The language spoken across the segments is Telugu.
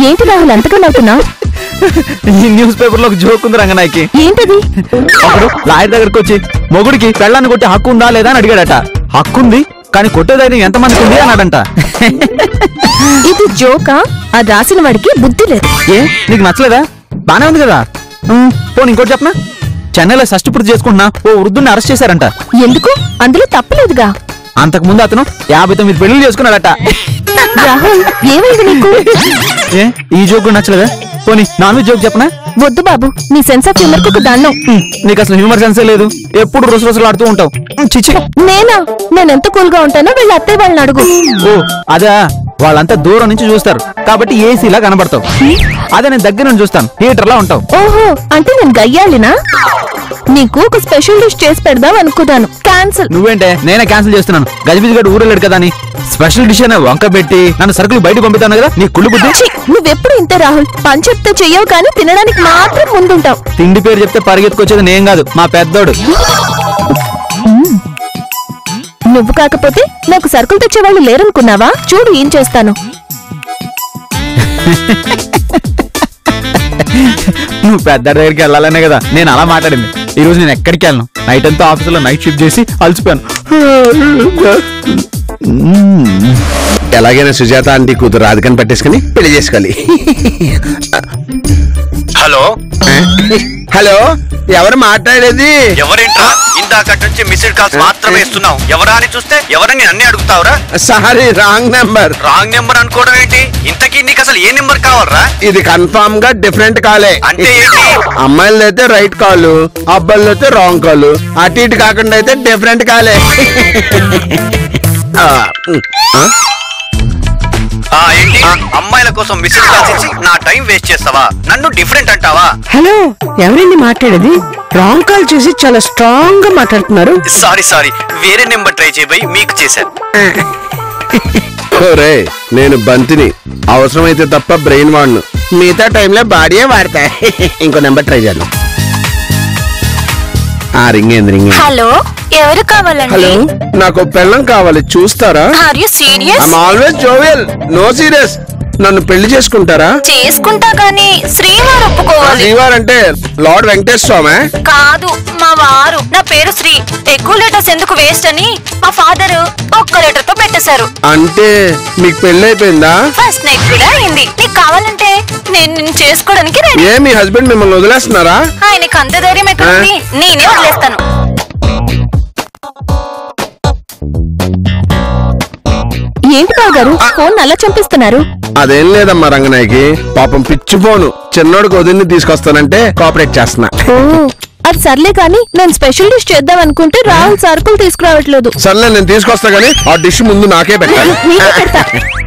ఏంటి రాహుల్ అంతగా నవ్వుతున్నావు? ఈ న్యూస్ పేపర్ లో ఒక జోక్ ఉంది రంగనాయకి. ఏంటది? ఒకడు లాయర్ దగ్గరకు వచ్చి మొగుడికి పెళ్ళాన్ని కొట్టి హక్కు ఉందా లేదా అని అడిగాడట. హక్కుంది, కానీ కొట్టేదైతే ఎంతమందికి ఉంది అన్నాడంట. ఇది జోకా? అది రాసిన వాడికి బుద్ధి లేదు. ఏ నీకు నచ్చలేదా? బానే ఉంది కదా. పోనీ ఇంకోటి చెప్పనా, చెన్నైలో షష్టి పూర్తి చేసుకుంటున్నా ఓ వృద్ధుని అరెస్ట్ చేశారంట. ఎందుకు? అందులో తప్పలేదుగా. అంతకు ముందు అతను 59 పెళ్లిళ్ళు చేసుకున్నాడట. రాహుల్ ఏమైంది నీకు? ఏ ఈ జోక్ నచ్చలేదా? పోనీ నాన్ వెజ్ జోక్ చెప్పనా? వద్దు బాబు, నీ సెన్స్ ఆఫ్ హ్యూమర్ కు దండం. నీకు అసలు హ్యూమర్ సెన్సే లేదు, ఎప్పుడు రుసరుసలాడుతూ ఉంటావు. చిచి. నేనెంత కూల్ గా ఉంటానో వీళ్ళ అత్తయ్య వాళ్ళని అడుగు. ఓ అదా, వాళ్ళంతా దూరం నుంచి చూస్తారు కాబట్టి ఏసీలా కనబడతావు. అదే నేను దగ్గర నుంచి చూస్తాను, థియేటర్ లా ఉంటావు. ఓహో, అంటే నేను గయ్యాలినా? నీకు ఒక స్పెషల్ డిష్ చేసి పెడదాం అనుకున్నాను, క్యాన్సిల్. నువ్వేంటే నేనే క్యాన్సిల్ చేస్తున్నాను. గజిబిజి గడు ఊరెళ్ళాడు కదా అని స్పెషల్ డిష్ అనే వంక పెట్టి నన్ను సరుకులు బయట పంపుతాను కదా. నీ కుళ్ళు బుద్ధి. నువ్వెప్పుడు ఇంతే రాహుల్, పని చెప్తే చెయ్యవు కానీ తినడానికి మాత్రం ముందుంటావు. తిండి పేరు చెప్తే పరిగెత్తుకొచ్చేది నేను కాదు, మా పెద్దోడు. నువ్వు కాకపోతే నాకు సరుకులు తెచ్చేవాళ్ళు లేరనుకున్నావా? చూడు ఏం చేస్తాను. నువ్వు పెద్ద దగ్గరికి వెళ్ళాలనే కదా నేను అలా మాట్లాడింది. ఈ రోజు నేను ఎక్కడికి వెళ్ళను. నైట్ అంతా ఆఫీసులో నైట్ షిఫ్ట్ చేసి అలసిపోయాను. ఎలాగైనా సుజాత ఆంటీ కూతురు రాధికని పట్టేసుకుని పెళ్లి చేసుకోవాలి. హలో హలో, ఎవరు మాట్లాడేది? ఎవరేంట్రా ఇందాక నుంచి మిస్డ్ కాల్స్ మాత్రమే ఇస్తున్నావు. ఎవరా అని చూస్తే ఎవరని అన్ని అడుగుతావురా? Sorry, wrong number. Wrong number అనుకోవడం ఏంటి? ఇంతకీ నీకు అసలు ఏ నెంబర్ కావాలరా? ఇది కన్ఫర్మ్ గా డిఫరెంట్ కాలే. అంటే ఏంటి? అమ్మాయిలు అయితే రైట్ కాలు, అబ్బాయిలు అయితే రాంగ్ కాలు. అటు ఇటు కాకుండా అయితే డిఫరెంట్ కాలే. ఏంటి అమ్మాయిల కోసం మిస్డ్ కాల్స్ ఇచ్చి నా టైం వేస్ట్ చేస్తావా? నన్ను డిఫరెంట్ అంటావా? హలో, ఎవరండి మాట్లాడేది? రాంగ్ కాల్ చేసి చాలా స్ట్రాంగ్ గా మాట్లాడుతున్నారు. సారీ, వేరే నెంబర్ ట్రై చేయబోయి మీకు చేశాను. ఒరే, నేను బంతిని, అవసరమైతే తప్ప బ్రెయిన్ వాడను. మిగతా టైంలో బాడీయే వాడతా. ఇంకో నెంబర్ ట్రై చేద్దాం. రింగ్ ఏంది? హలో, ఎవరు కావాలండి? హలో, నాకు పెళ్ళం కావాలి, చూస్తారా? Are you serious? I'm always jovial, no serious. నన్ను పెళ్లి చేసుకుంటారా? చేసుకుంటా గానీ శ్రీవారు ఒప్పుకోవాలి. శ్రీవారు అంటే లార్డ్ వెంకటేశ్వర స్వామి? కాదు, మా వారు. నా పేరు శ్రీ. ఎక్కువ లెటర్స్ ఎందుకు వేస్ట్ అని మా ఫాదర్ ఒక్క లెటర్ తో పెట్టేశారు. అంటే మీకు పెళ్లి అయిపోయిందా? ఫస్ట్ నైట్ కూడా అయింది. నీకు కావాలంటే నేను నిన్ను చేసుకోవడానికి రెడీ. ఏ మీ హస్బెండ్ మిమ్మల్ని వదిలేస్తున్నారా? ఆయనకి అంత ధైర్యం ఎక్కడుంది? నేనే వదిలేస్తాను. ఏంటి బావగారు ఫోన్ అలా చంపిస్తున్నారు? అదేం లేదమ్మా రంగనాయకి, పాపం పిచ్చి ఫోను. చిన్నోడికి వదిలిని తీసుకొస్తానంటే కోఆపరేట్ చేస్తున్నా. అది సర్లే కానీ నేను స్పెషల్ డిష్ చేద్దాం అనుకుంటే రాహుల్ సరుకులు తీసుకురావట్లేదు. సర్లే, నేను తీసుకొస్తా గానీ ఆ డిష్ ముందు నాకే పెట్టాలి.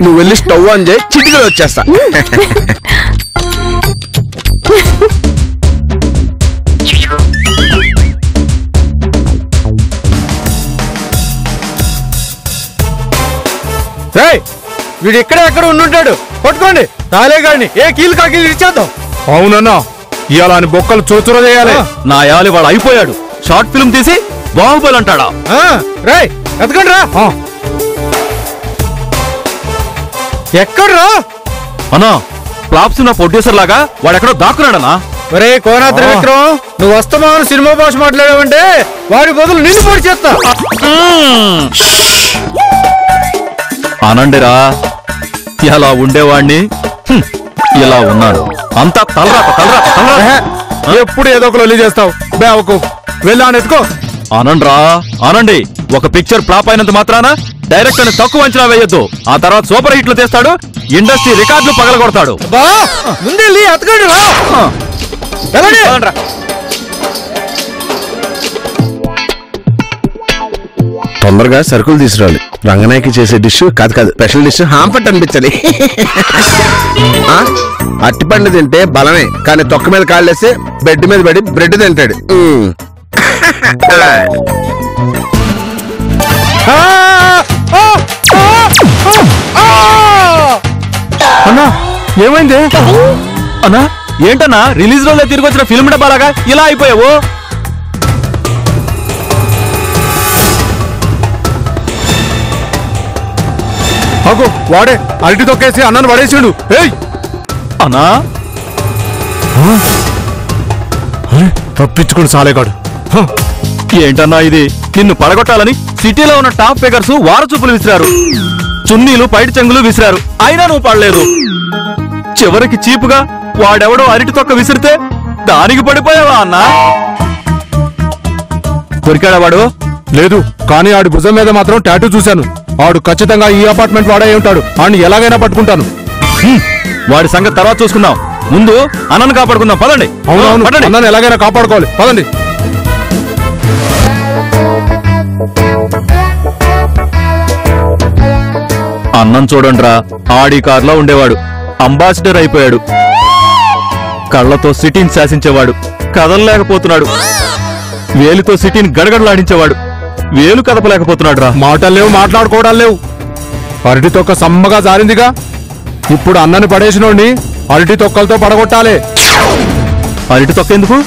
నువ్వు వెళ్ళి స్టవ్ ఆన్ చేయి, చిటికలు వచ్చేస్తా. వీడు ఎక్కడ ఉండుంటాడు, పట్టుకోండి తాలేగాడిని. ఏ కీలు కాకీలు ఇచ్చేద్దాం. అవునన్నా, ఇవాళ బొక్కలు చోచుర చేయాలి. నా యాలి వాడు అయిపోయాడు. షార్ట్ ఫిల్మ్ తీసి బాహుబలి అంటాడా? రేయ్ ఎతకండి రా. ఎక్కడ్రా అన్నా? ఫ్లాప్స్ నా ప్రొడ్యూసర్ లాగా వాడెక్కడో దాక్కున్నాడనా? ఒరే కోనాద్రి విక్రమ్, నువ్వు వస్తామని సినిమా భాష మాట్లాడావంటే వాడి బదులు నిన్ను పొడి చేస్తా. అనండిరా, ఇలా ఉండేవాడిని ఇలా ఉన్నాడు. అంతా తలరాత. ఎప్పుడు ఏదో ఒక లొల్లి చేస్తావు. బేవకు వెళ్ళా ఎత్తుకో. అనండ్రా అనండి. ఒక పిక్చర్ ఫ్లాప్ అయినంత మాత్రాన డైరెక్టర్ ని తక్కువ అంచనా వేయొద్దు. ఆ తర్వాత సూపర్ హిట్లు తెస్తాడు, ఇండస్ట్రీ రికార్డులు పగలగొడతాడు. తొందరగా సరుకులు తీసుకురావాలి. రంగనాయకి చేసే డిష్ కాదు స్పెషల్ డిష్ హాంపట్ అనిపించాలి. అట్టిపండు తింటే బలమే, కానీ తొక్క మీద కాళ్ళేస్తే బెడ్ మీద పడి బ్రెడ్ తింటాడు. అన్నా ఏమైంది అన్నా? ఏంటన్నా రిలీజ్ రోజులో తిరిగి వచ్చిన ఫిల్మ్ డబ్బాలాగా ఇలా అయిపోయావు? అగో వాడే అరటి తొక్కేసి అన్నను పడేసిండు. ఏయ్ అన్నా తప్పించుకుని సాలేగాడు. ఏంటన్నా ఇది? నిన్ను పడగొట్టాలని సిటీలో ఉన్న టాప్ ఫిగర్స్ వారచూపులు విసిరారు, చున్నీలు పైటి చెంగులు విసిరారు, అయినా నువ్వు పడలేదు. చివరికి చీపుగా వాడెవడో అరటి తొక్క విసిరితే దానికి పడిపోయావా అన్నా? దొరికాడా వాడు? లేదు, కానీ ఆడి భుజం మీద మాత్రం టాటూ చూశాను. ఆడు ఖచ్చితంగా ఈ అపార్ట్మెంట్ వాడే ఉంటాడు. ఆడిని ఎలాగైనా పట్టుకుంటాను. వాడి సంగతి తర్వాత చూసుకుందాం, ముందు అన్నను కాపాడుకుందాం. పదండి. అవునవును, పదండి. అన్నను ఎలాగైనా కాపాడుకోవాలి. పదండి. అన్నం చూడండిరా, ఆడి కార్లో ఉండేవాడు అంబాసిడర్ అయిపోయాడు. కళ్లతో సిటీని శాసించేవాడు, కదలలేకపోతున్నాడు. వేలుతో సిటీని గడగడలాడించేవాడు, వేలు కదపలేకపోతున్నాడు రా. మాటలు లేవు, మాట్లాడుకోవడాలు లేవు. అరటి తొక్క సమ్మగా జారిందిగా. ఇప్పుడు అన్నని పడేసినోడిని అరటి తొక్కలతో పడగొట్టాలి. అరటి తొక్క ఎందుకు?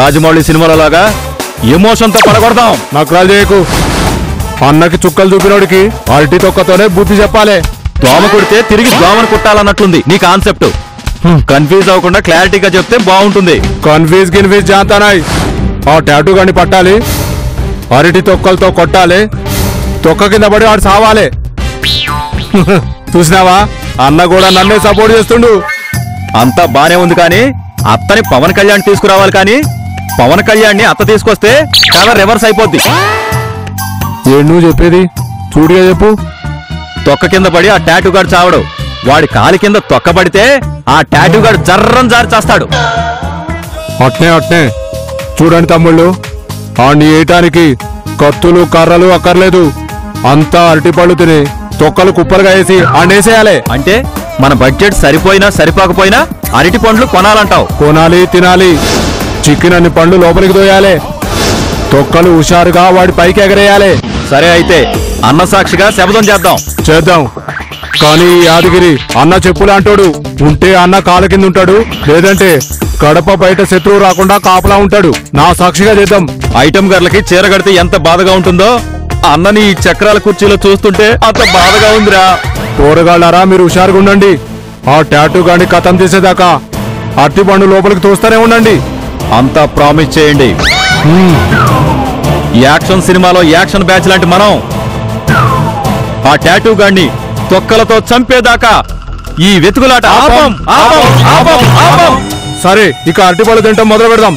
రాజమౌళి సినిమాలో లాగా ఎమోషన్తో పడగొడదాం. నకరాలు చేయకు. అన్నకి చుక్కలు చూపినోడికి అరటి తొక్కతోనే బుద్ధి చెప్పాలి. దోమ కొడితే తిరిగి దోమను కుట్టాలన్నట్లుంది నీ కాన్సెప్ట్. కన్ఫ్యూజ్ అవ్వకుండా క్లారిటీగా చెప్తే బాగుంటుంది. కన్ఫ్యూజ్ జాతానాయ్. ఆ టాటూ గాని పట్టాలి, అరటి తొక్కలతో కొట్టాలి, తొక్క కింద పడి వాడు సావాలి. చూసినావా, అన్న కూడా నన్నే సపోర్ట్ చేస్తుండు. అంతా బానే ఉంది కానీ అత్తని పవన్ కళ్యాణ్ తీసుకురావాలి, కానీ పవన్ కళ్యాణ్ ని అత్త తీసుకొస్తే కథ రివర్స్ అయిపోద్ది. నువ్వు చెప్పేది చూడిగా చెప్పు. తొక్క కింద పడి ఆ టాటూ గాడు చావడు, వాడి కాలి కింద తొక్క పడితే ఆ టాటూ గాడు జర్రం జారి చేస్తాడు. అట్నే చూడండి తమ్ముళ్ళు, ఆడిని వేయటానికి కత్తులు కర్రలు అక్కర్లేదు. అంతా అరటిపళ్ళు తిని తొక్కలు కుప్పలుగా వేసి ఆడేసేయాలి. అంటే మన బడ్జెట్ సరిపోయినా సరిపోకపోయినా అరటి పండ్లు కొనాలంటావు? కొనాలి, తినాలి. చిక్కినన్ని పండ్లు లోపలికి దోయాలి. తొక్కలు హుషారుగా వాడి పైకి ఎగరేయాలి. సరే, అయితే అన్న సాక్షిగా శపథం చేద్దాం. కానీ ఈ యాదగిరి అన్న చెప్పులాంటోడు. ఉంటే అన్న కాళ్ళ కింద ఉంటాడు, లేదంటే కడప బయట శత్రువు రాకుండా కాపలా ఉంటాడు. నా సాక్షిగా చేద్దాం. ఐటమ్ గర్లకి చీర కడితే ఎంత బాధగా ఉంటుందో అన్నని ఈ చక్రాల కుర్చీలో చూస్తుంటే అంత బాధగా ఉందిరా. కూరగాళ్ళారా, మీరు హుషారుగా ఉండండి. ఆ టాటూ గాని కథం చేసేదాకా అరటి పండు లోపలికి తోస్తూనే ఉండండి. అంతా ప్రామిస్ చేయండి. యాక్షన్ సినిమాలో యాక్షన్ బ్యాచ్ లాంటి మనం ఆ టాటూ గాడిని తొక్కలతో చంపేదాకా ఈ వెతుకులాట ఆపం. సరే, ఇక అరటిపళ్ళు తింటాం మొదలు పెడదాం.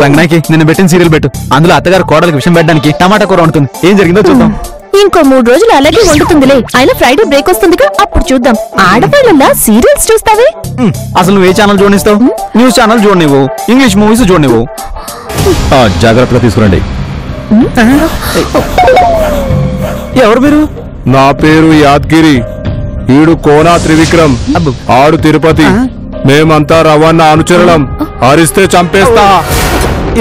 రంగనాయకి నిన్ను పెట్టిన సీరియల్ పెట్టు, అందులో అత్తగారు కోడలికి విషయం పెట్టడానికి టమాటా కూర వండుతుంది. ఏం జరిగిందో చూద్దాం. ఇంకో 3 రోజులు అలాగే వండుతుందిలే. అయినా ఫ్రైడే బ్రేక్ వస్తుందిగా, అప్పుడు చూద్దాం. ఆడవాళ్ళ సీరియల్స్ చూస్తావే? అసలు నువ్వు ఏ ఛానల్ చూడనిస్తావు? న్యూస్ ఛానల్ చూడనివ్వు, ఇంగ్లీష్ మూవీస్ చూడనివ్వు. జాగ్రత్తగా తీసుకురండి. ఎవరు మీరు? నా పేరు యాద్గిరి, ఈడు కోనా త్రివిక్రమ్, ఆడు తిరుపతి. మేమంతా రవాణా అనుచరులం. అరిస్తే చంపేస్తా.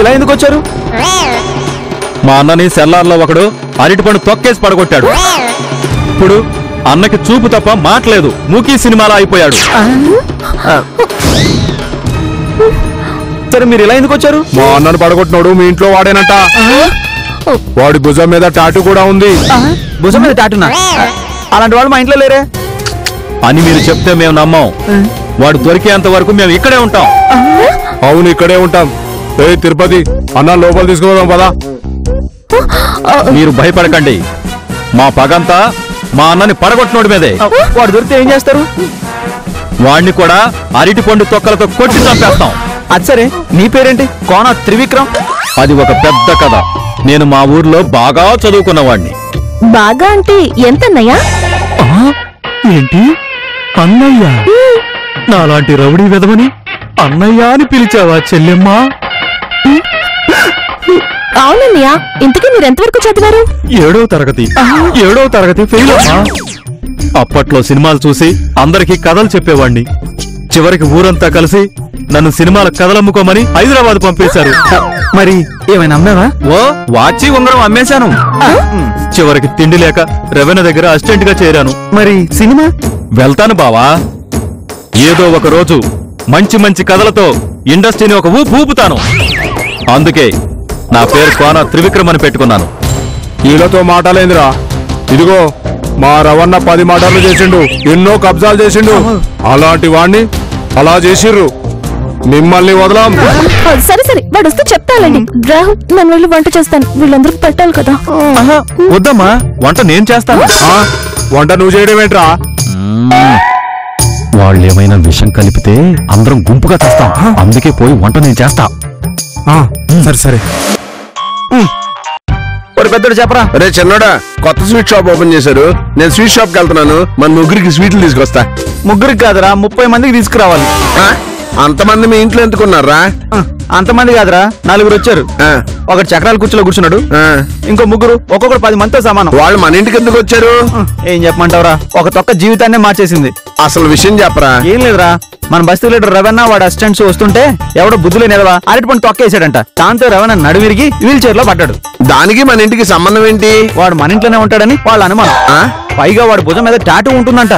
ఇలా ఎందుకు వచ్చారు? మా అన్నని సెల్లార్లో ఒకడు అరటిపండు తొక్కేసి పడగొట్టాడు. ఇప్పుడు అన్నకి చూపు తప్ప మాట్లేదు, మూకీ సినిమాలో అయిపోయాడు. సరే, మీరు ఇలా ఎందుకు వచ్చారు? మా అన్నను పడగొట్టినాడు మీ ఇంట్లో వాడేనంట. వాడి భుజం మీద టాటూ కూడా ఉంది. భుజం మీద టాటూనా? అలాంటి వాడు మా ఇంట్లో లేరే అని మీరు చెప్తే మేము నమ్మం. వాడు దొరికేంత వరకు మేము ఇక్కడే ఉంటాం. అవును, ఇక్కడే ఉంటాం. ఏ తిరుపతి, అన్న లోపల తీసుకుపోదాం పదా. మీరు భయపడకండి, మా పగంతా మా అన్నని పడగొట్టినోడి మీదే. వాడు దొరికితే ఏం చేస్తారు? వాడిని కూడా అరటి పండు తొక్కలతో కొట్టి చంపేస్తాం. అది సరే, నీ పేరేంటి? కోన త్రివిక్రమ్. అది ఒక పెద్ద కథ. నేను మా ఊర్లో బాగా చదువుకున్నవాడిని. బాగా అంటే ఎంతన్నయ్యా? ఏంటి అన్నయ్య? నాలాంటి రౌడీ వెదవని అన్నయ్య అని పిలిచావా చెల్లెమ్మా? అవునన్నయ్యా, ఇంతకీ మీరెంతవరకు చదివారు? 7వ తరగతి ఫెయిల్ అమ్మా. అప్పట్లో సినిమాలు చూసి అందరికీ కథలు చెప్పేవాణ్ణి. చివరికి ఊరంతా కలిసి నన్ను సినిమాల కథలమ్ముకోమని హైదరాబాద్ పంపేశారు. మరి ఏమైనా అమ్మావా? ఓ వాచి ఉంగరం అమ్మేశాను. చివరికి తిండి లేక రెవెన్యూ దగ్గర అసిస్టెంట్ గా చేరాను. మరి సినిమా? వెళ్తాను బావా. ఏదో ఒక రోజు మంచి మంచి కథలతో ఇండస్ట్రీని ఒక ఊపుతాను. అందుకే నా పేరు కోన త్రివిక్రమ్ అని పెట్టుకున్నాను. వీళ్ళతో మాటలేందిరా? ఇదిగో మా రవణ 10 మర్డర్లు చేసిండు, ఎన్నో కబ్జాలు చేసిండు. అలాంటి వాణ్ణి అలా చేసిర్రు, మిమ్మల్ని వదలం. సరే సరే, వాడు వస్తే చెప్తానండి. రాహుల్, నేను వెళ్ళి వంట చేస్తాను, వీళ్ళందరికి పెట్టాలి కదా. వద్దమ్మా, వంట నేను చేస్తాను. వంట నువ్వు చేయడం ఏంట్రా? వాళ్ళేమైనా విషం కలిపితే అందరం గుంపుగా చేస్తాం. అందుకే పోయి వంట నేను చేస్తా. సరే సరే. పెద్దడు చెప్పరా. అరే చిన్నోడా, కొత్త స్వీట్ షాప్ ఓపెన్ చేశారు. నేను స్వీట్ షాప్ కి వెళ్తున్నాను. మన ముగ్గురికి స్వీట్లు తీసుకొస్తా. ముగ్గురికి కాదురా, 30 మందికి తీసుకురావాలి. అంతమంది మీ ఇంట్లో ఎందుకున్నారా? అంతమంది కాదురా, 4 వచ్చారు. ఒకటి చక్రాల కుర్చీలో కూర్చున్నాడు, ఇంకో ముగ్గురు ఒక్కొక్కరు 10 మందితో సమానం. వాళ్ళు మన ఇంటికి ఎందుకు వచ్చారు? ఏం చెప్పమంటావురా, ఒక తొక్క జీవితాన్నే మార్చేసింది. అసలు విషయం చెప్పరా. ఏం లేదురా, మన బస్తీ లీడర్ రవణ వాడు అసిస్టెంట్స్ వస్తుంటే ఎవడో బుద్ధులే నిలవా అరటి పండు తొక్కేసాడంట. దాంతో రవణ నడువిరిగి వీల్ చైర్ లో పడ్డాడు. దానికి మన ఇంటికి సంబంధం ఏంటి? వాడు మన ఇంట్లోనే ఉంటాడని వాళ్ళ అనుమానం. పైగా వాడు భుజం మీద టాటూ ఉంటుందంట.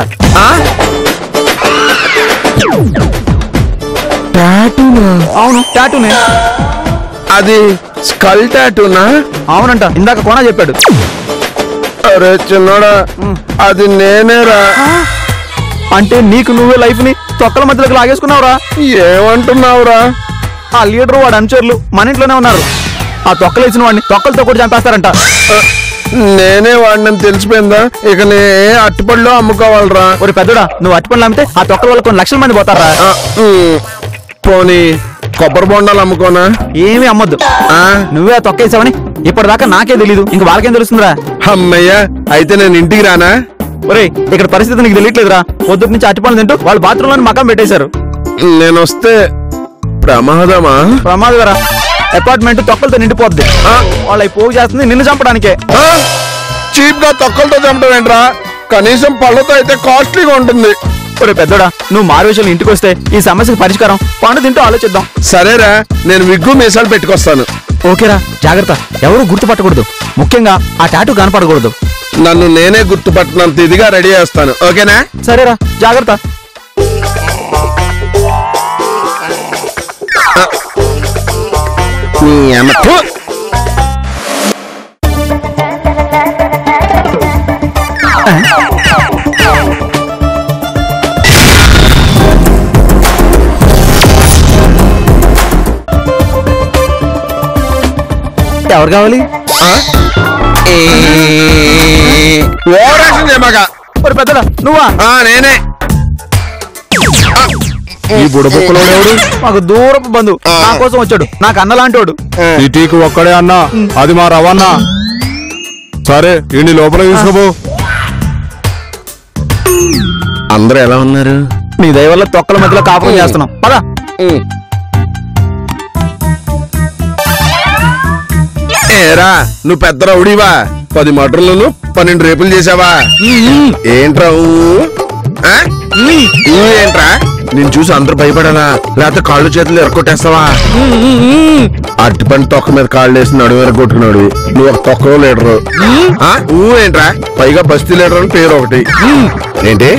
అవును, టాటూనే. అది స్కల్ టాటూనా? అవునంట, ఇందాక కోన చెప్పాడు. అరే చిన్నోడా, అది నేనేరా. అంటే నీకు నువ్వే లైఫ్ ని తొక్కల మధ్యలోకి లాగేసుకున్నావురా. ఏమంటున్నావురా? ఆ లీడర్ వాడు అనుచరులు మన ఇంట్లోనే ఉన్నారు. ఆ తొక్కలు వేసిన వాడిని తొక్కలతో కూడా చంపేస్తారంట. నేనే వాడిని తెలిసిపోయిందా? ఇక నే అట్టుపళ్ళు అమ్ముకోవాలరా. ఒక పెద్దడా, నువ్వు అట్టుపళ్ళు అమ్మితే ఆ తొక్కల వల్ల కొన్ని లక్షల మంది పోతారా. పోనీ కొబ్బరి బొండాలు అమ్ముకోనా? ఏమీ అమ్మొద్దు. నువ్వే ఆ తొక్కేసావని ఇప్పటిదాకా నాకే తెలీదు, ఇంక వాళ్ళకేం తెలుస్తుందిరా. అమ్మయ్యా, అయితే నేను ఇంటికి రానా? ఒరే, ఇక్కడ పరిస్థితి నీకు తెలియట్లేదురా. పొద్దుటి నుంచి అట్టుపళ్ళు తింటూ వాళ్ళు బాత్రూమ్ లోని మకం పెట్టేశారు. నేను వస్తే ప్రమాదమా? ప్రమాదరా, అపార్ట్మెంట్ తొక్కలతో నిండిపోద్ది. వాళ్ళ పోగు చేస్తుంది నిన్ను చంపడానికే. చీప్ గా తొక్కలతో చంపడం ఏంట్రా? కనీసం పళ్ళతో అయితే కాస్ట్లీగా ఉంటుంది. ఒరే పెద్దోడా, నువ్వు మారువేషాలు ఇంటికి వస్తే ఈ సమస్యకు పరిష్కారం పండు తింటూ ఆలోచిద్దాం. సరేరా, నేను విగ్గు మీసాలు పెట్టుకొస్తాను. ఓకేరా, జాగ్రత్త, ఎవరు గుర్తుపట్టకూడదు, ముఖ్యంగా ఆ టాటూ కనపడకూడదు. నన్ను నేనే గుర్తుపట్టినంత ఇదిగా రెడీ చేస్తాను. ఓకేనా? సరేరా, జాగ్రత్త. ఎవరు కావాలి? పెద్దడా నువ్వా? నేనే. ఈ బుడబుక్కలో మాకు దూరపు బంధు, నా కోసం వచ్చాడు, నాకు అన్నలాంటోడు. సిటీకి ఒక్కడే అన్నా, అది మా రవణ. సరే, ఇంటి లోపల తీసుకోబో. అందరూ ఎలా ఉన్నారు? నీ దయ వల్ల తొక్కల మధ్యలో కాపురం చేస్తున్నాం. పదా. ఏరా, నువ్వు పెద్ద రౌడీవా? 10 మర్డర్లను 12 రేపులు చేసావా? ఏంట్రా ఏంట్రా? నేను చూసి అందరూ భయపడాలా, లేకపోతే కాళ్ళు చేతులు ఎరకొట్టేస్తావా? అరటిపండు తొక్క మీద కాళ్ళు వేసి నడుము ఎరగొట్టుకున్నాడు. నువ్వు ఒక తొక్కలో లీడరు. ఏంట్రా, పైగా బస్తీ లీడర్ అని పేరు ఒకటి. ఏంటి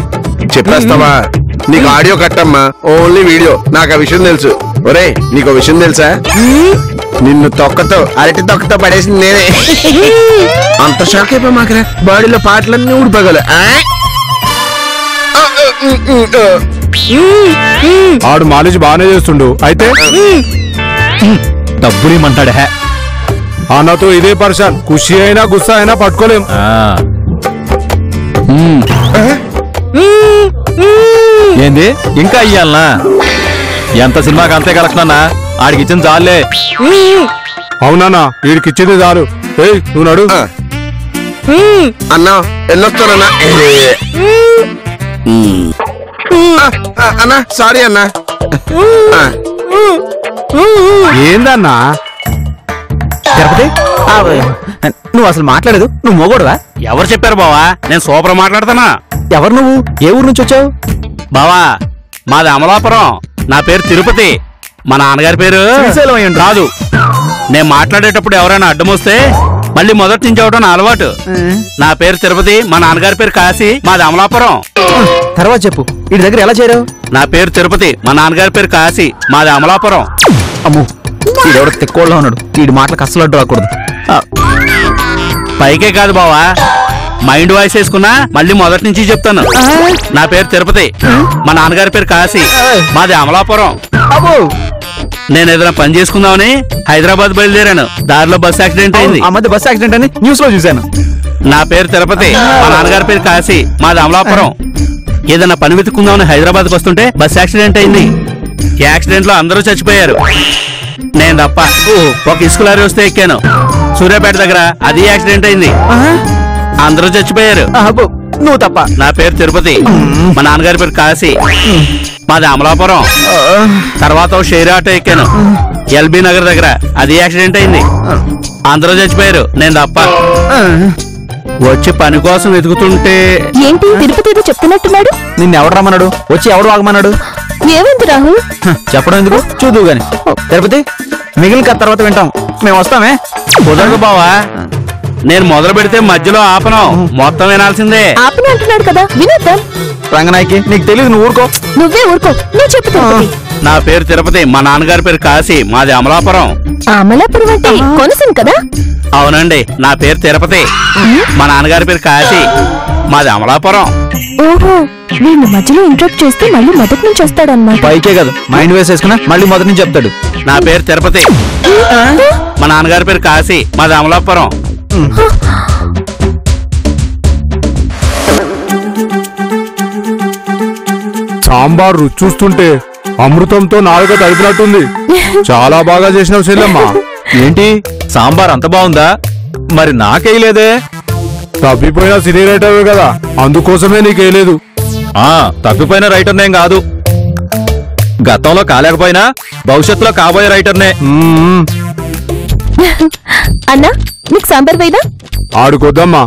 చెప్పేస్తావా? నీకు ఆడియో కట్టమ్మా, ఓన్లీ వీడియో. నాకు ఆ విషయం తెలుసు. ఒరే, నీకు విషయం తెలుసా? నిన్ను తొక్కతో, అరటి తొక్కతో పడేసింది నేనే. అంత షాక్ అయిపో మాకరా, బాడీలో పాటలన్నీ ఊడిపోగల. ఆడు మాలిష్ బాగానే చేస్తుండు. అయితే డబ్బులేమంటాడు. హే, అన్నతో ఇదే పర్సన్, ఖుషి అయినా గుస్సా అయినా పట్టుకోలేం. ఏంది ఇంకా అయ్యాలనా? ఎంత సినిమాకి అంతే కలెక్షన్ అన్నా, ఆడికి ఇచ్చిన చాలే. అవునా, వీడికి ఇచ్చేది చాలు. ఏయ్, నువ్వు నడు. అన్నా వెళ్ళొస్తానన్నా. అన్నా సారీ అన్నా. ఏందన్నా? నువ్వు అసలు మాట్లాడదు, నువ్వు మొగోడువా? ఎవరు చెప్పారు బావా? నేను సూపర్ మాట్లాడతానా. ఎవరు నువ్వు? ఏ ఊరు నుంచి వచ్చావు? బావా, మాది అమలాపురం. నా పేరు తిరుపతి. మా నాన్నగారి పేరు రాదు. నేను మాట్లాడేటప్పుడు ఎవరైనా అడ్డం వస్తే మళ్ళీ మొదటి నుంచి అవడం నా అలవాటు. నా పేరు తిరుపతి, మా నాన్నగారి పేరు కాశీ, మాది అమలాపురం. తర్వాత చెప్పు, వీడి దగ్గర ఎలా చేరావు? నా పేరు తిరుపతి, మా నాన్నగారి పేరు కాశీ, మాది అమలాపురం. అమ్ము, వీడెవడో తిక్కోళ్ళ ఉన్నాడు. వీడి మాటలకు అస్సలు అడ్డు రాకూడదు. పైకే కాదు బావా, మైండ్ వాయిస్ వేసుకున్నా మళ్ళీ మొదటి నుంచి చెప్తాను. నా పేరు తిరుపతి, మా నాన్నగారి పేరు కాశీ, మాది అమలాపురం. నేను ఏదైనా పని చేసుకుందామని హైదరాబాద్ బయలుదేరాను. దారిలో బస్ యాక్సిడెంట్ అయింది. ఆ మధ్య బస్ యాక్సిడెంట్ అని న్యూస్ లో చూశాను. నా పేరు తిరుపతి, మా నాన్నగారి పేరు కాశీ, మాది అమలాపురం. ఏదైనా పని వెతుక్కుందామని హైదరాబాద్కి వస్తుంటే బస్ యాక్సిడెంట్ అయింది. యాక్సిడెంట్ లో అందరూ చచ్చిపోయారు, నేను తప్ప. ఒక ఇసుక లారీ వస్తే ఎక్కాను. సూర్యాపేట దగ్గర అది యాక్సిడెంట్ అయింది, అందరూ చచ్చిపోయారు, నువ్వు తప్ప. నా పేరు తిరుపతి, మా నాన్నగారి పేరు కాశీ, మాది అమలాపురం. తర్వాత షేర్ ఆటో ఎక్కాను, ఎల్బీ నగర్ దగ్గర అది యాక్సిడెంట్ అయింది, అందరూ చచ్చిపోయారు, నేను తప్ప. వచ్చి పని కోసం వెతుకుతుంటే ఏంటి తిరుపతి ఏదో చెప్తున్నట్టున్నాడు? నిన్ను ఎవడు రమ్మన్నాడు? వచ్చి ఎవడు వాగమన్నాడు? ఏమైంది రాహుల్? చెప్పడం ఎందుకు, చూద్దు గాని. తిరుపతి, మిగిలిన కథ తర్వాత వింటాం. మేము వస్తామే. కుదరదు బావా, నేను మొదలు పెడితే మధ్యలో ఆపను, మొత్తం వినాల్సిందే. ఆపని అంటున్నాడు కదా, వినేద్దాం. రంగనాయకి నీకు తెలియదు, నువ్వు ఊరుకో. నువ్వే ఊరుకో, నువ్వు చెప్పు తిరుపతి. నా పేరు తిరుపతి, మా నాన్నగారి పేరు కాశీ, మాది అమలాపురం. అమలాపురం అంటే కొనసాను కదా? అవునండి, నా పేరు తిరుపతి, మా నాన్నగారి పేరు కాశీ, మాది అమలాపురం. ఓహో, వీళ్ళు మధ్యలో ఇంటరప్ట్ చేస్తే మళ్ళీ మొదటి నుంచి వస్తాడన్నమాట. పైకే కాదు, మైండ్ వేస్ వేసుకున్నా మళ్ళీ మొదటి నుంచి చెప్తాడు. నా పేరు తిరుపతి, మా నాన్నగారి పేరు కాశీ, మాది అమలాపురం. సాంబార్ రుచి చూస్తుంటే అమృతంతో నాలుగ తడిపినట్టుంది. చాలా బాగా చేసినావు చెల్లెమ్మ. ఏంటి సాంబార్ అంత బాగుందా? మరి నాకేయలేదే. తప్పిపోయిన సినీ రైటర్వే కదా, అందుకోసమే నీకేయలేదు. తప్పిపోయిన రైటర్నేం కాదు, గతంలో కాలేకపోయినా భవిష్యత్తులో కాబోయే రైటర్నే. అన్నా, నీకు సాంబార్ వేయదా? ఆడుకోద్దమ్మా,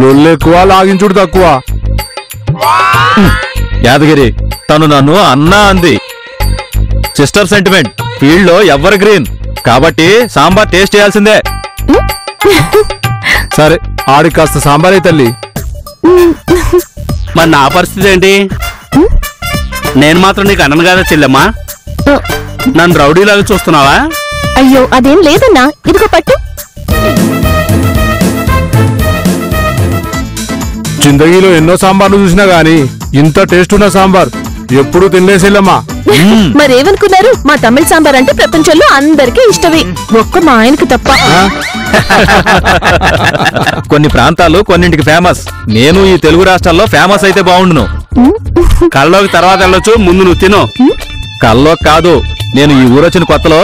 లొల్లెక్కువ లాగించుడు తక్కువ. యాదగిరి, తను నన్ను అన్నా అంది. సిస్టర్ సెంటిమెంట్ ఫీల్డ్ లో ఎవర్ గ్రీన్ కాబట్టి సాంబార్ టేస్ట్ చేయాల్సిందే. సరే, ఆడికి కాస్త సాంబార్ అయి తల్లి. మరి నా పరిస్థితి ఏంటి? నేను మాత్రం నీకు అన్నను కదా చెల్లెమ్మా? నన్ను రౌడీలాగా చూస్తున్నావా? అయ్యో అదేం లేదన్నా, ఇదిగో పట్టు. జిందగీలో ఎన్నో సాంబార్లు చూసినా గాని ఇంత టేస్ట్ ఉన్న సాంబార్ ఎప్పుడు తినలేసేల్లమ్మా. మరేమనుకున్నారు, మా తమిళ సాంబార్ అంటే ప్రపంచంలో అందరికీ ఇష్టమే, ఒక్క మా ఆయనకు తప్ప. కొన్ని ప్రాంతాలు కొన్నింటికి ఫేమస్. నేను ఈ తెలుగు రాష్ట్రాల్లో ఫేమస్ అయితే బాగుండును. కళ్ళలోకి తర్వాత వెళ్ళొచ్చు, ముందు నువ్వు తిను. కల్లో కాదు, నేను ఈ ఊరొచ్చిన కొత్తలో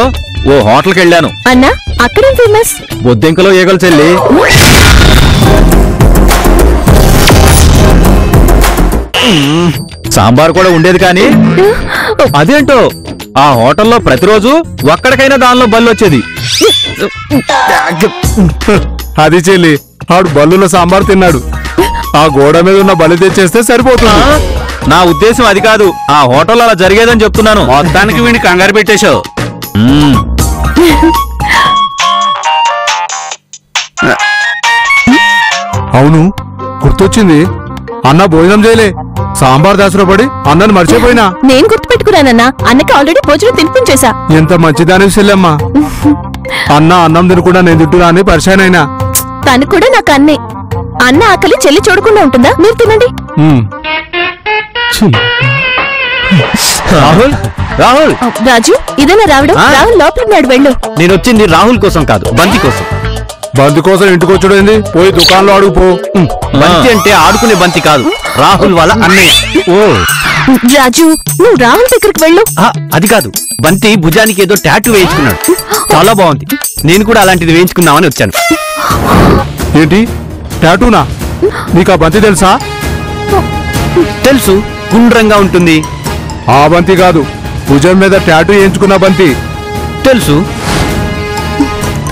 ఓ హోటల్కి వెళ్ళాను. అన్నా, అక్కడేం ఫేమస్? బొద్దింకలో ఈగలు చెల్లి. సాంబార్ కూడా ఉండేది కానీ అదేంటో ఆ హోటల్లో ప్రతిరోజు ఒక్కడికైనా దానిలో బల్లు వచ్చేది. అది చెల్లి, ఆడు బల్లుల సాంబార్ తిన్నాడు. ఆ గోడ మీద ఉన్న బలి తెచ్చేస్తే సరిపోతుంది. నా ఉద్దేశం అది కాదు, ఆ హోటల్లో అలా జరిగేదని చెప్తున్నాను. మొత్తానికి వీడిని కంగారు పెట్టేశావు. అవును, గుర్తొచ్చింది. అన్న భోజనం చేయలే. సాంబార్ దాసులో పడి అన్నను మర్చిపోయినా. నేను గుర్తుపెట్టుకున్నానన్నా, అన్నకి ఆల్రెడీ భోజనం తినిపించేశా. ఎంత మంచిదాని చెల్లెమ్మా. అన్న అన్నం తినకుండా నేను తింటున్నా అని పరిచయం అయినా. తను కూడా నాకు అన్నే. అన్న ఆకలి చెల్లి చూడకుండా ఉంటుందా? మీరు తినండి. రాహుల్, రాహుల్. రాజు, ఇదేనా రావడం? రాహుల్ లోపలున్నాడు, వెళ్ళు. నేను వచ్చింది రాహుల్ కోసం కాదు, బంతి కోసం. బంతి కోసం ఇంటికి వచ్చుడేంది? పోయి దుకాణంలో అడుగుపో. బంతి అంటే ఆడుకునే బంతి కాదు, రాహుల్ వాళ్ళ అన్నయ్య. ఓ రాజు, నువ్వు రాహుల్ దగ్గరికి వెళ్ళు. అది కాదు, బంతి భుజానికి ఏదో టాటూ వేయించుకున్నాడు, చాలా బాగుంది. నేను కూడా అలాంటిది వేయించుకుందామని వచ్చాను. ఏంటి టాటూనా? నీకు ఆ బంతి తెలుసా? తెలుసు, గుండ్రంగా ఉంటుంది. ఆ బంతి కాదు, భుజం మీద టాటూ వేయించుకున్న బంతి. తెలుసు.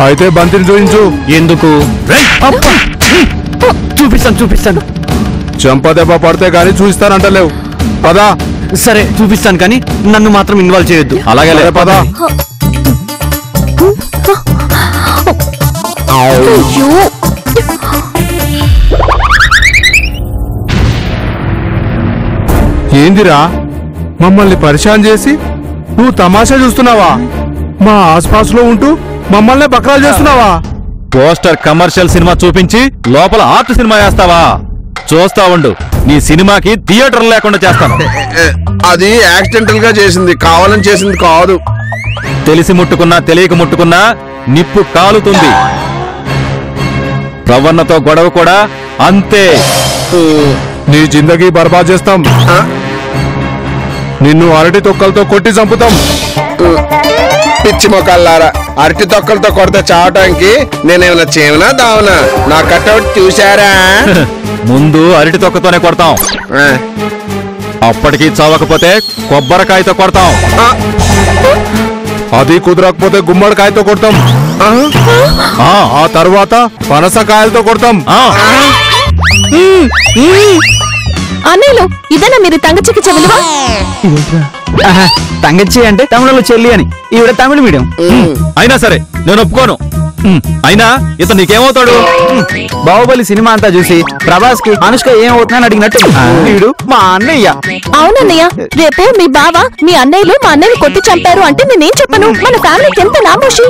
అయితే బంతిని చూపించు. ఎందుకు? చూపిస్తాను. చెంప దెబ్బ పడితే గాని చూపిస్తానంటలేవు. పదా. సరే చూపిస్తాను కానీ నన్ను మాత్రం ఇన్వాల్వ్ చేయొద్దు. అలాగే లే, పద. అయ్యో ఏందిరా మమ్మల్ని పరిశాన్ చేసి నువ్వు తమాషా చూస్తున్నావా? మా ఆస్పాస్ లో ఉంటూ మమ్మల్ని బక్రాలు చేస్తున్నావా? పోస్టర్ కమర్షియల్ సినిమా చూపించి లోపల ఆర్ట్ సినిమా వేస్తావా? చూస్తా ఉండు, నీ సినిమాకి థియేటర్ లేకుండా చేస్తాను. అది యాక్సిడెంటల్ గా చేసింది, కావాలని చేసింది కాదు. తెలిసి ముట్టుకున్నా తెలియక ముట్టుకున్నా నిప్పు కాలుతుంది. ప్రవన్నతో గొడవ కూడా అంతే. నీ జిందగీ బర్బాద్ చేస్తాం. నిన్ను అరటి తొక్కలతో కొట్టి చంపుతాం. పిచ్చి మొక్కల్లారా, అరటి తొక్కలతో కొడితే చావటానికి నేనేమైనా చేయనా దావనా? నా కట్అవుట్ చూశారా? ముందు అరటి తొక్కతోనే కొడతాం, అప్పటికి చావకపోతే కొబ్బరికాయతో కొడతాం, అది కుదరకపోతే గుమ్మడికాయతో కొడతాం, ఆ తర్వాత పనసకాయలతో కొడతాం. అన్నయ్యలు ఇదేనా మీరు తంగ చికిత్స విలువ? తంగచ్చి అంటే తమిళంలో చెల్లి అని, ఈవిడ తమిళ మీడియం. అయినా సరే నేను ఒప్పుకోను. అయినా ఇతను నీకేమవుతాడు? బాహుబలి సినిమా అంతా చూసి ప్రభాస్ కి అనుష్క ఏమవుతుందని అడిగినట్టు వీడు మా అన్నయ్య. అవునన్నయ్య, రేపు మీ బావ మీ అన్నయ్యలు మా అన్నయ్యని కొట్టి చంపారు అంటే నేనేం చెప్పను? మన ఫ్యామిలీకి ఎంత నామోషి.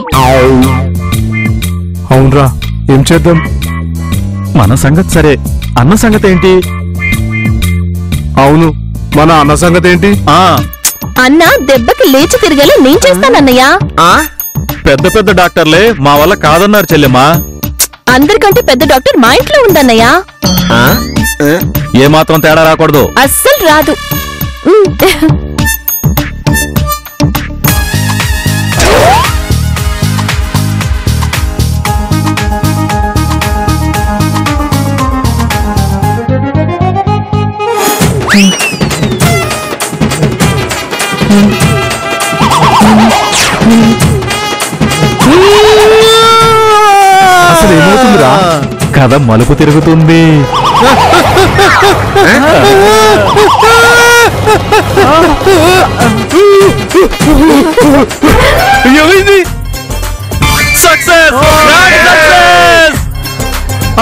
అవునరా, ఏం చేద్దాం? మన సంగతి సరే, అన్న సంగతి ఏంటి? అవును, మన అన్న సంగతి ఏంటి? అన్న దెబ్బకి లేచి తిరిగేలా నేను చేస్తానన్నయ్య. పెద్ద పెద్ద డాక్టర్లే మా వల్ల కాదన్నారు చెల్లెమ్మా. అందరికంటే పెద్ద డాక్టర్ మా ఇంట్లో ఉందన్నయ్య. ఏమాత్రం తేడా రాకూడదు. అస్సలు రాదు. అసలు ఏమవుతుందిరా? కథ మలుపు తిరుగుతుంది.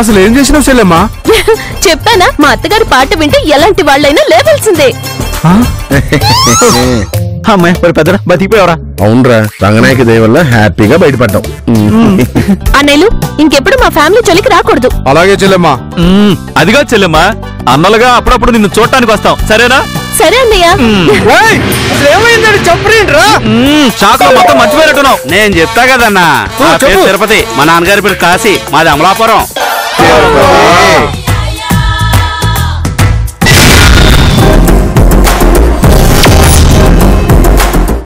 అసలు ఏం చేసినావు చెల్లెమ్మా? చెప్పానా, మా అత్తగారి పాట వింటే ఎలాంటి వాళ్ళైనా లేవలసిందే. అమ్మాయి పెద్ద బతికిపోయావరా? అవునరా, రంగనాయకి దయ వల్ల హ్యాపీగా బయటపడ్డాం. అన్నయ్యలు ఇంకెప్పుడు మా ఫ్యామిలీ చలికి రాకూడదు. అలాగే చెల్లెమ్మా. అదిగా చెల్లెమ్మా, అన్నలుగా అప్పుడప్పుడు నిన్ను చూడటానికి వస్తాం, సరేనా? సరే అన్నయ్య. షాక్ మొత్తం మర్చిపోయినట్టున్నావు. నేను చెప్తా కదన్నా, తిరుపతి, మా నాన్నగారి పేరు కాశీ, మాది అమలాపురం.